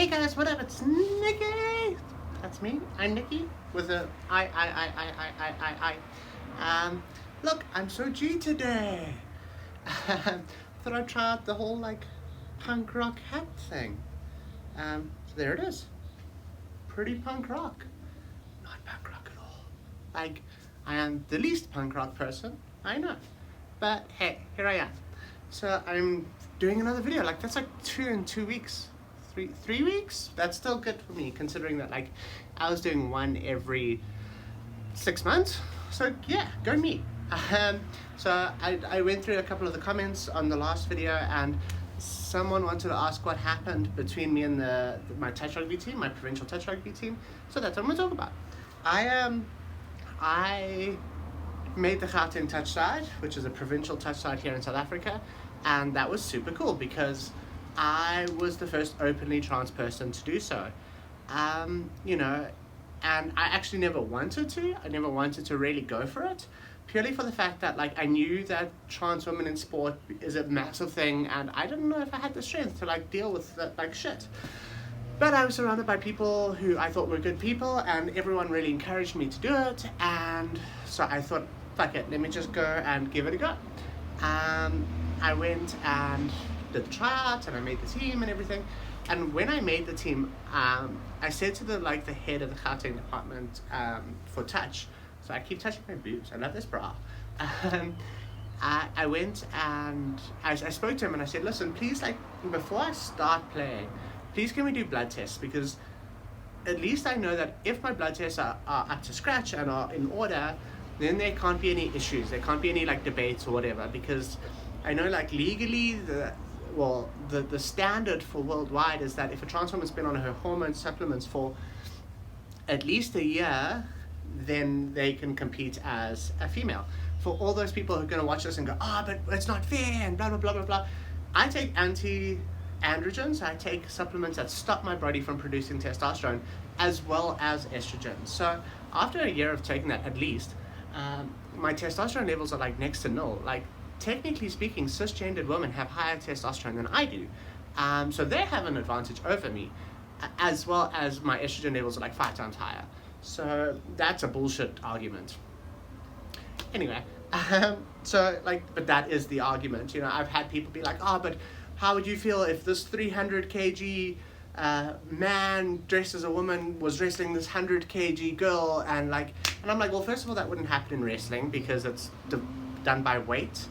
Hey guys, what up? It's Nikki. That's me. I'm Nikki with a I. Look, I'm so G today. Thought I'd try out the whole like punk rock hat thing. So there it is. Pretty punk rock. Not punk rock at all. Like, I am the least punk rock person I know. But hey, here I am. So I'm doing another video. Like that's like 2 in 2 weeks. 3 weeks? That's still good for me considering that like I was doing one every 6 months. So yeah, go me. So I went through a couple of the comments on the last video and someone wanted to ask what happened between me and my touch rugby team, my provincial touch rugby team. So that's what I'm going to talk about. I made the Gauteng touch side, which is a provincial touch side here in South Africa, and that was super cool because I was the first openly trans person to do so. You know, and I actually never wanted to. I never wanted to really go for it, purely for the fact that like I knew that trans women in sport is a massive thing, and I didn't know if I had the strength to like deal with that like shit. But I was surrounded by people who I thought were good people, and everyone really encouraged me to do it, and so I thought, fuck it, let me just go and give it a go. I went and did the tryouts, and I made the team and everything. And when I made the team, I said to the head of the Gauteng department for touch, so I keep touching my boobs, I love this bra. I went and I spoke to him and I said, listen, please, like, before I start playing, please can we do blood tests, because at least I know that if my blood tests are up to scratch and are in order, then there can't be any issues, there can't be any like debates or whatever, because I know like legally the standard for worldwide is that if a trans woman's been on her hormone supplements for at least a year, then they can compete as a female. For all those people who are going to watch this and go, but it's not fair and blah blah blah blah blah, I take anti-androgens, I take supplements that stop my body from producing testosterone as well as estrogen. So after a year of taking that, at least my testosterone levels are like next to nil. Like, technically speaking, cisgendered women have higher testosterone than I do. So they have an advantage over me, as well as my estrogen levels are like 5 times higher. So that's a bullshit argument. Anyway, so like, but that is the argument. You know, I've had people be like, but how would you feel if this 300 kg man dressed as a woman was wrestling this 100 kg girl? And I'm like, well, first of all, that wouldn't happen in wrestling because it's done by weight.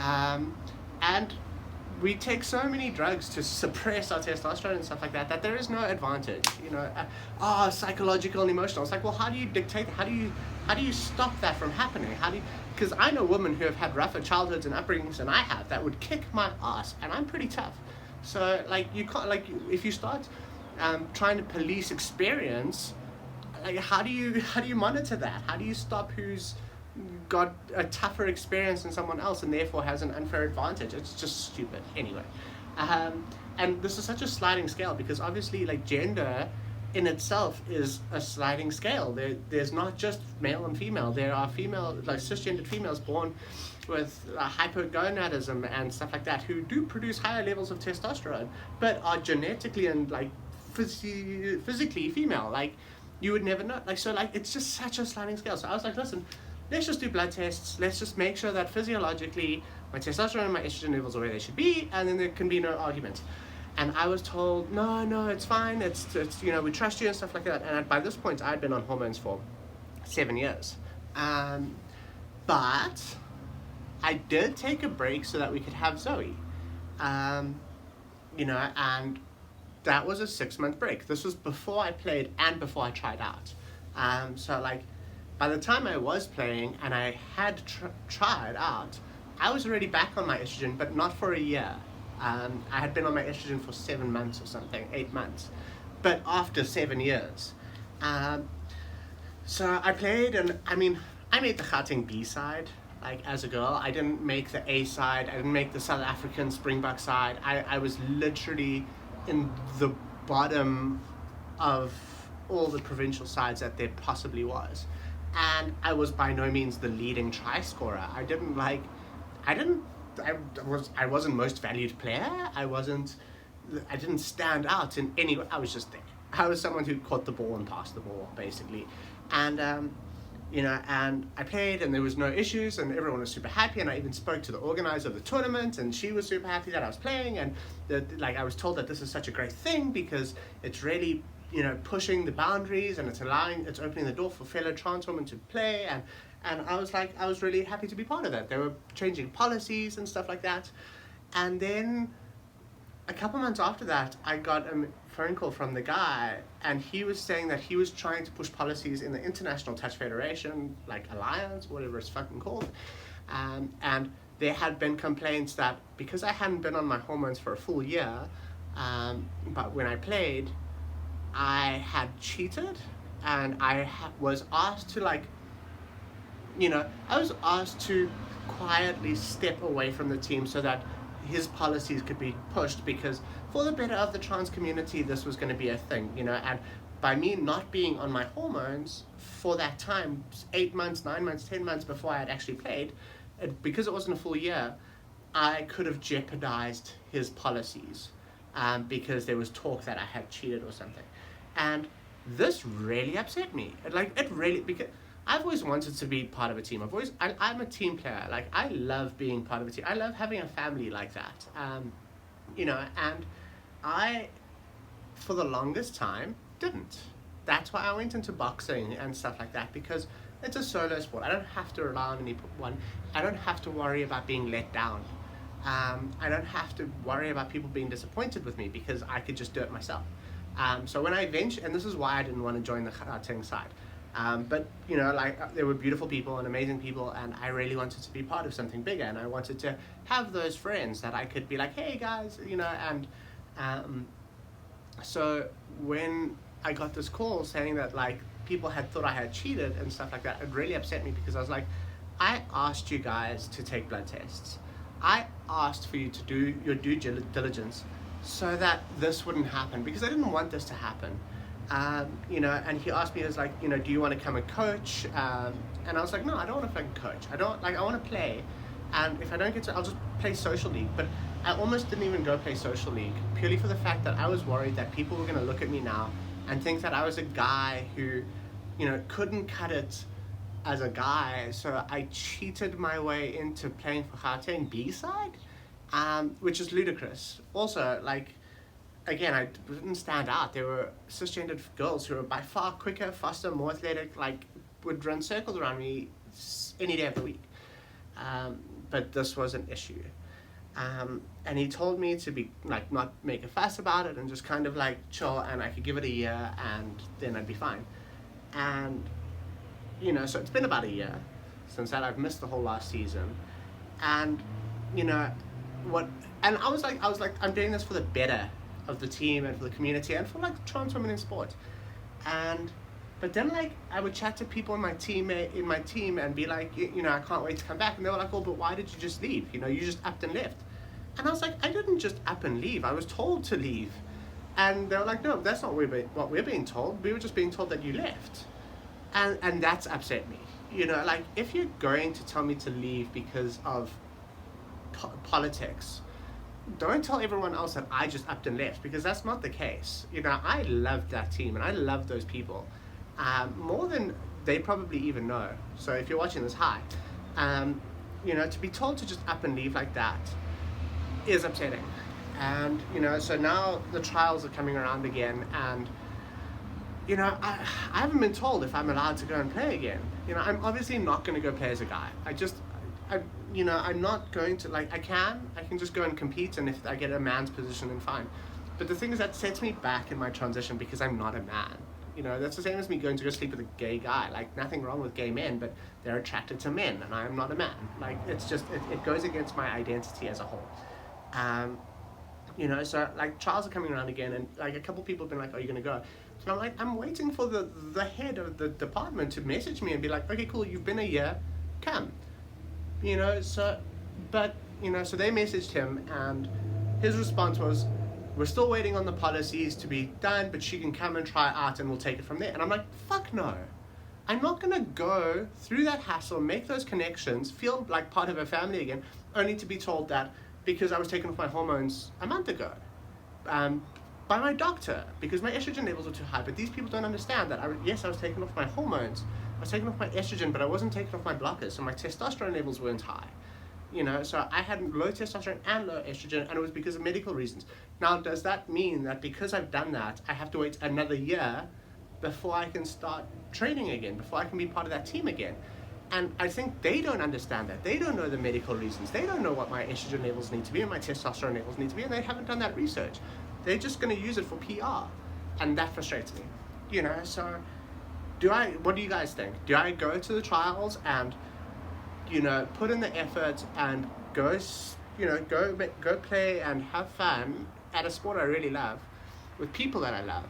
And we take so many drugs to suppress our testosterone and stuff like that, that there is no advantage, you know. Psychological and emotional. It's like, well, how do you dictate, how do you stop that from happening? Because I know women who have had rougher childhoods and upbringings than I have that would kick my ass, and I'm pretty tough. So like, you can't, like, if you start trying to police experience, like, how do you monitor that? How do you stop who's got a tougher experience than someone else and therefore has an unfair advantage? It's just stupid. Anyway, and this is such a sliding scale because obviously like gender in itself is a sliding scale. There's not just male and female. There are cisgendered females born with hypogonadism and stuff like that who do produce higher levels of testosterone but are genetically and like physically female. Like, you would never know. Like, so like, it's just such a sliding scale. So I was like, listen, let's just do blood tests. Let's just make sure that physiologically my testosterone and my estrogen levels are where they should be, and then there can be no argument. And I was told, no, it's fine. It's you know, we trust you and stuff like that. And by this point, I'd been on hormones for 7 years. But I did take a break so that we could have Zoe. You know, and that was a 6-month break. This was before I played and before I tried out. So like, by the time I was playing and I had tried out, I was already back on my estrogen, but not for a year. I had been on my estrogen for 7 months or something, 8 months, but after 7 years. So I played, and I mean, I made the Gauteng B side, like, as a girl. I didn't make the A side, I didn't make the South African Springbok side. I was literally in the bottom of all the provincial sides that there possibly was. And I was by no means the leading try scorer. I wasn't most valued player. I wasn't I didn't stand out in any way. I was just there. I was someone who caught the ball and passed the ball, basically. And, and I played and there was no issues and everyone was super happy, and I even spoke to the organizer of the tournament and she was super happy that I was playing, and I was told that this is such a great thing because it's really, pushing the boundaries, and it's opening the door for fellow trans women to play, and I was really happy to be part of that. They were changing policies and stuff like that. And then a couple months after that, I got a phone call from the guy, and he was saying that he was trying to push policies in the International Touch Federation, like Alliance, whatever it's fucking called, and there had been complaints that because I hadn't been on my hormones for a full year, but when I played, I had cheated, and I was asked to I was asked to quietly step away from the team so that his policies could be pushed, because for the better of the trans community, this was going to be a thing, and by me not being on my hormones for that time, 8 months, 9 months, 10 months before I had actually played, because it wasn't a full year, I could have jeopardized his policies, because there was talk that I had cheated or something. And this really upset me. Because I've always wanted to be part of a team. I'm a team player. I love being part of a team. I love having a family like that. And I, for the longest time, didn't. That's why I went into boxing and stuff like that, because it's a solo sport. I don't have to rely on anyone. I don't have to worry about being let down. I don't have to worry about people being disappointed with me, because I could just do it myself. So when I eventually, and this is why I didn't want to join the karting side, but there were beautiful people and amazing people, and I really wanted to be part of something bigger, and I wanted to have those friends that I could be like, hey guys, and so when I got this call saying that people had thought I had cheated and stuff like that, it really upset me, because I was like, I asked you guys to take blood tests. I asked for you to do your due diligence so that this wouldn't happen, because I didn't want this to happen. And he asked me, he was like, do you want to come and coach? And I was like, no, I don't want to fucking coach. I want to play. And if I don't get to, I'll just play social league. But I almost didn't even go play social league, purely for the fact that I was worried that people were going to look at me now and think that I was a guy who, couldn't cut it as a guy. So I cheated my way into playing for Gauteng B-side, which is ludicrous. Also, again, I didn't stand out. There were cisgendered girls who were by far quicker, faster, more athletic, would run circles around me any day of the week. But this was an issue. And he told me to be, not make a fuss about it and just kind of chill, and I could give it a year and then I'd be fine. And, so it's been about a year since that. I've missed the whole last season. And, and I was like, I'm doing this for the better of the team and for the community and for trans women in sport. But then I would chat to people in my team and be like, I can't wait to come back. And they were like, oh, but why did you just leave? You just upped and left. And I was like, I didn't just up and leave. I was told to leave. And they were like, no, that's not what we're being told. We were just being told that you left. And that's upset me. If you're going to tell me to leave because of politics, don't tell everyone else that I just upped and left, because that's not the case. I loved that team and I loved those people more than they probably even know. So if you're watching this, hi. To be told to just up and leave like that is upsetting. And so now the trials are coming around again, and I haven't been told if I'm allowed to go and play again. I'm obviously not going to go play as a guy. I'm not going to, I can just go and compete, and if I get a man's position, then fine. But the thing is, that sets me back in my transition, because I'm not a man. That's the same as me going to go sleep with a gay guy. Nothing wrong with gay men, but they're attracted to men, and I'm not a man. It's just, it goes against my identity as a whole. So trials are coming around again, and a couple people have been like, are you going to go? So I'm waiting for the head of the department to message me and be like, okay, cool, you've been a year, come. So they messaged him, and his response was, we're still waiting on the policies to be done, but she can come and try out and we'll take it from there. And I'm like, fuck no. I'm not going to go through that hassle, make those connections, feel like part of a family again, only to be told that because I was taken off my hormones a month ago. um, by my doctor because my estrogen levels were too high. But these people don't understand that. Yes, I was taking off my hormones, I was taking off my estrogen, but I wasn't taking off my blockers, so my testosterone levels weren't high. So I had low testosterone and low estrogen, and it was because of medical reasons. Now, does that mean that because I've done that, I have to wait another year before I can start training again, before I can be part of that team again? And I think they don't understand that. They don't know the medical reasons. They don't know what my estrogen levels need to be and my testosterone levels need to be, and they haven't done that research. They're just going to use it for PR, and that frustrates me. So what do you guys think? Do I go to the trials and put in the effort and go play and have fun at a sport I really love with people that I love,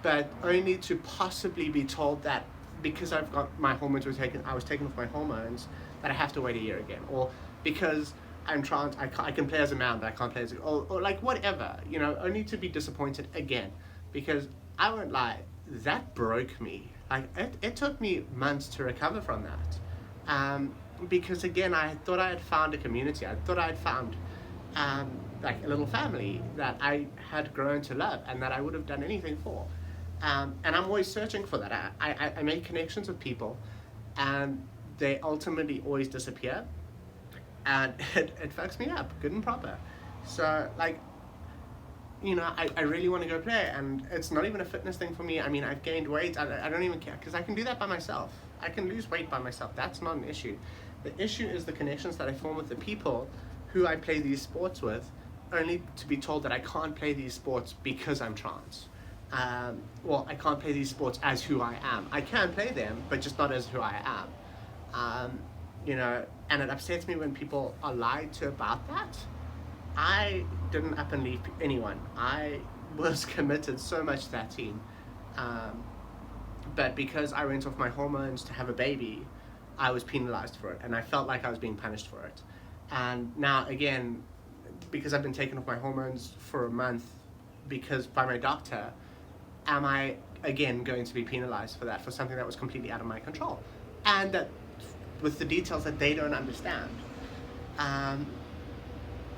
but only to possibly be told that because I've got my hormones I was taken off my hormones, that I have to wait a year again, or because I'm trans, I can play as a man, but I can't play as or like whatever, only to be disappointed again, because I won't lie, that broke me. Like it took me months to recover from that. Because again, I thought I had found a community. I thought I had found like a little family that I had grown to love and that I would have done anything for. And I'm always searching for that. I make connections with people, and they ultimately always disappear, and it fucks me up, good and proper. So like, I really want to go play, and it's not even a fitness thing for me. I mean, I've gained weight. I don't even care, because I can do that by myself. I can lose weight by myself. That's not an issue. The issue is the connections that I form with the people who I play these sports with, only to be told that I can't play these sports because I'm trans. Well, I can't play these sports as who I am. I can play them, but just not as who I am. And it upsets me when people are lied to about that. I didn't up and leave anyone. I was committed so much to that team. But because I went off my hormones to have a baby, I was penalized for it, and I felt like I was being punished for it. And now, again, because I've been taken off my hormones for a month by my doctor, am I, again, going to be penalized for that, for something that was completely out of my control? And that, with the details that they don't understand.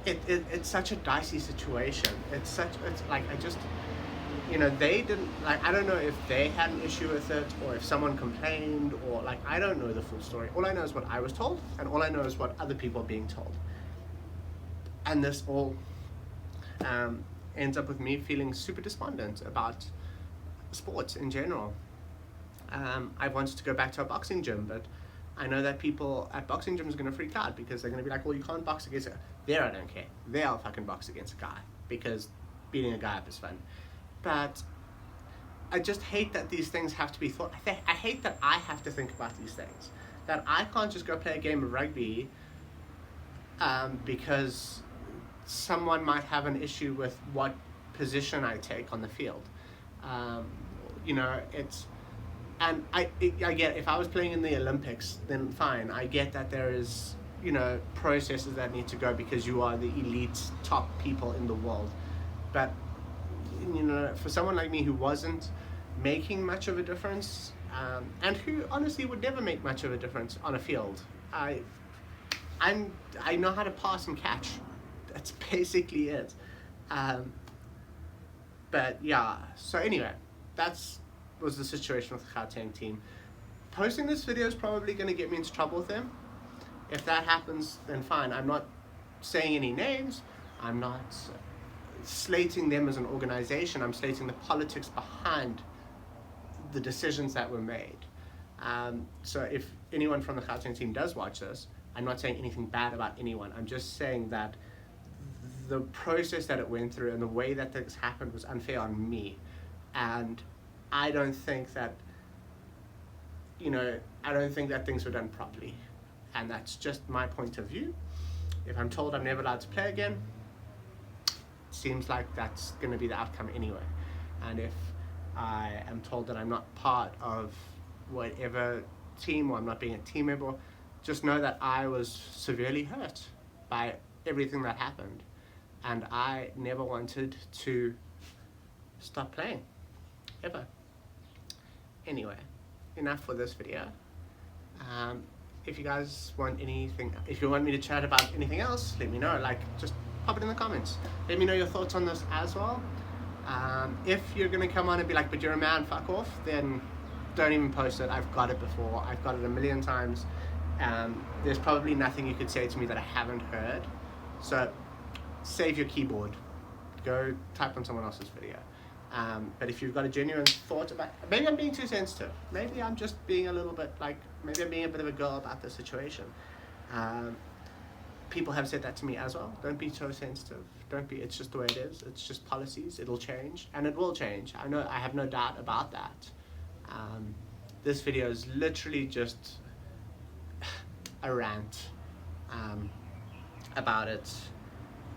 It's such a dicey situation. It's like, they didn't, like, I don't know if they had an issue with it, or if someone complained, or like, I don't know the full story. All I know is what I was told, and all I know is what other people are being told. And this all ends up with me feeling super despondent about sports in general. I wanted to go back to a boxing gym, but I know that people at boxing gyms are going to freak out, because they're going to be like, well, you can't box against a... There, I don't care. There, I'll fucking box against a guy, because beating a guy up is fun. But I just hate that these things have to be thought... I hate that I have to think about these things. That I can't just go play a game of rugby because someone might have an issue with what position I take on the field. It's... And I get, if I was playing in the Olympics, then fine. I get that there is, processes that need to go, because you are the elite top people in the world. But, for someone like me who wasn't making much of a difference, and who honestly would never make much of a difference on a field, I know how to pass and catch. That's basically it. But yeah, so anyway, was the situation with the Gauteng team. Posting this video is probably going to get me into trouble with them. If that happens, then fine. I'm not saying any names. I'm not slating them as an organization. I'm slating the politics behind the decisions that were made. So if anyone from the Gauteng team does watch this, I'm not saying anything bad about anyone. I'm just saying that the process that it went through and the way that things happened was unfair on me. And I don't think that things were done properly. And that's just my point of view. If I'm told I'm never allowed to play again, it seems like that's going to be the outcome anyway. And if I am told that I'm not part of whatever team, or I'm not being a team member, just know that I was severely hurt by everything that happened. And I never wanted to stop playing, ever. Anyway, enough for this video. If you guys want anything, if you want me to chat about anything else, let me know. Like, just pop it in the comments. Let me know your thoughts on this as well. If you're gonna come on and be like, but you're a man, fuck off, then don't even post it. I've got it before. I've got it a million times. There's probably nothing you could say to me that I haven't heard. So save your keyboard. Go type on someone else's video. But if you've got a genuine thought about, maybe I'm being too sensitive. Maybe I'm just being a little bit like, maybe I'm being a bit of a girl about the situation. People have said that to me as well. Don't be so sensitive. Don't be, it's just the way it is. It's just policies. It'll change, and it will change. I have no doubt about that. This video is literally just a rant about it.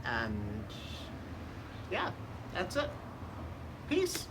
And yeah, that's it. Peace.